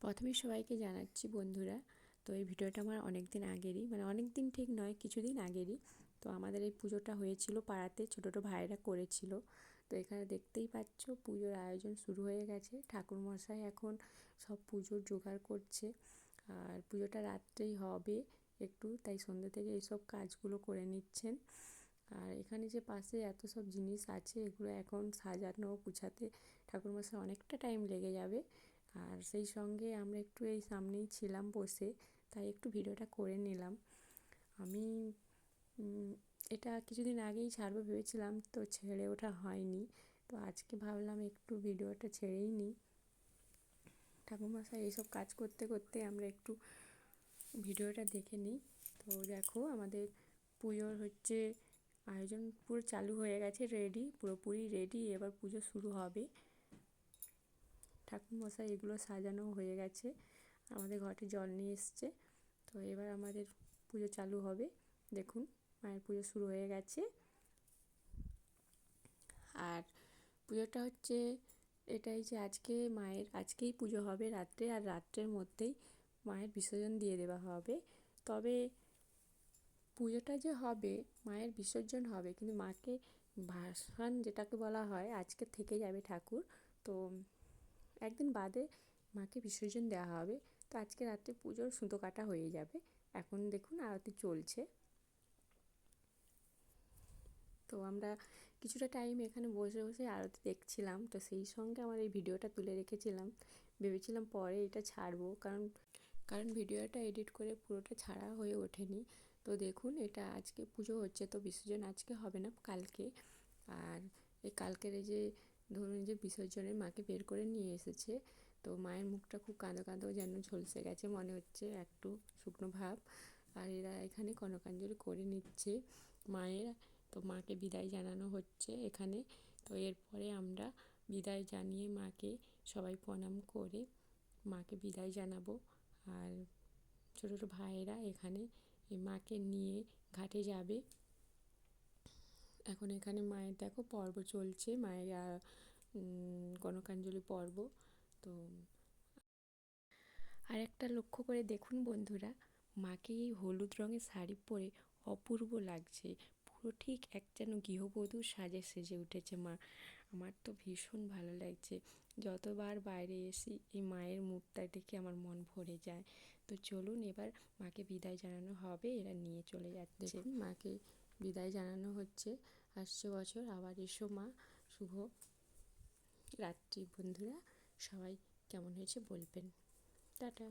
প্রথমে সবাইকে জানাচ্ছি বন্ধুরা, তো এই ভিডিওটা আমার অনেক দিন আগেরই, মানে অনেক দিন ঠিক নয়, কিছুদিন আগেরই। তো আমাদের এই পুজোটা হয়েছিল পাড়াতে, ছোটো ছোটো ভাইয়েরা করেছিল। তো এখানে দেখতেই পাচ্ছ পুজোর আয়োজন শুরু হয়ে গেছে। ঠাকুরমশাই এখন সব পুজোর জোগাড় করছে, আর পুজোটা রাত্রেই হবে একটু, তাই সন্ধ্যে থেকে এইসব কাজগুলো করে নিচ্ছেন। আর এখানে যে পাশে এত সব জিনিস আছে, এগুলো এখন সাজানো গুছাতে ঠাকুরমশাই অনেকটা টাইম লেগে যাবে। আর সেই সঙ্গে আমরা একটু এই সামনেই ছিলাম বসে, তাই একটু ভিডিওটা করে নিলাম। আমি এটা কিছুদিন আগেই ছাড়বো ভেবেছিলাম, তো ছেড়ে ওঠা হয়নি। তো আজকে ভাবলাম একটু ভিডিওটা ছেড়েই নিই। ঠাকুরমশাই এইসব কাজ করতে করতে আমরা একটু ভিডিওটা দেখে নিই। তো দেখো আমাদের পুজোর আয়োজন পুরো চালু হয়ে গেছে, রেডি, পুরোপুরি রেডি, এবার পুজো শুরু হবে। ঠাকুরমশাই এগুলো সাজানো হয়ে গেছে, আমাদের ঘটে জল নিয়ে এসছে। তো এবার আমাদের পুজো চালু হবে। দেখুন মায়ের পুজো শুরু হয়ে গেছে। আর পুজোটা এটাই যে আজকেই পুজো হবে রাত্রে, আর রাত্রের মধ্যেই মায়ের বিসর্জন দিয়ে দেওয়া হবে। তবে পুজোটা যে হবে, মায়ের বিসর্জন হবে, কিন্তু মাকে ভাসান যেটাকে বলা হয়, আজকে থেকে যাবে ঠাকুর। তো একদিন বাদে মাকে বিসর্জন দেওয়া হবে। তো আজকে রাত্রে পুজোর সুতো কাটা হয়ে যাবে। এখন দেখুন আরতি চলছে। তো আমরা কিছুটা টাইম এখানে বসে বসে আরতি দেখছিলাম। তো সেই সঙ্গে আমার এই ভিডিওটা তুলে রেখেছিলাম, ভেবেছিলাম পরে এটা ছাড়বো, কারণ ভিডিওটা এডিট করে পুরোটা ছাড়া হয়ে ওঠেনি। তো দেখুন এটা আজকে পুজো হচ্ছে, তো বিসর্জন আজকে হবে না, কালকে। আর এই কালকের এই যে ধরুন যে বিসর্জনের মাকে বের করে নিয়ে এসেছে, তো মায়ের মুখটা খুব কাঁদো কাঁদো যেন ঝলসে গেছে মনে হচ্ছে, একটু শুকনো ভাব। আর এরা এখানে কনকাঞ্জলি করে নিচ্ছে মায়ের। তো মাকে বিদায় জানানো হচ্ছে এখানে। তো এরপরে আমরা বিদায় জানিয়ে মাকে সবাই প্রণাম করে মাকে বিদায় জানাবো। আর ছোটো ছোটো ভাইয়েরা এখানে এই মাকে নিয়ে ঘাটে যাবে। এখন এখানে মায়ের দেখো পর্ব চলছে, মায়ের কনকাঞ্জলি পর্ব। তো আর একটা লক্ষ্য করে দেখুন বন্ধুরা, মাকে এই হলুদ রঙের শাড়ি পরে অপূর্ব লাগছে, পুরো ঠিক এক যেন গৃহবধূর সাজে সেজে উঠেছে মা। আমার তো ভীষণ ভালো লাগছে, যতবার বাইরে এসি এই মায়ের মুখটা দেখে আমার মন ভরে যায়। তো চলুন এবার মাকে বিদায় জানানো হবে, এরা নিয়ে চলে যাচ্ছে। দেখুন মাকে বিদায় জানানো হচ্ছে, আসছে বছর আবার এসো মা। শুভ রাত্রি বন্ধুরা, সবাই কেমন হয়েছে বলবেন। টাটা।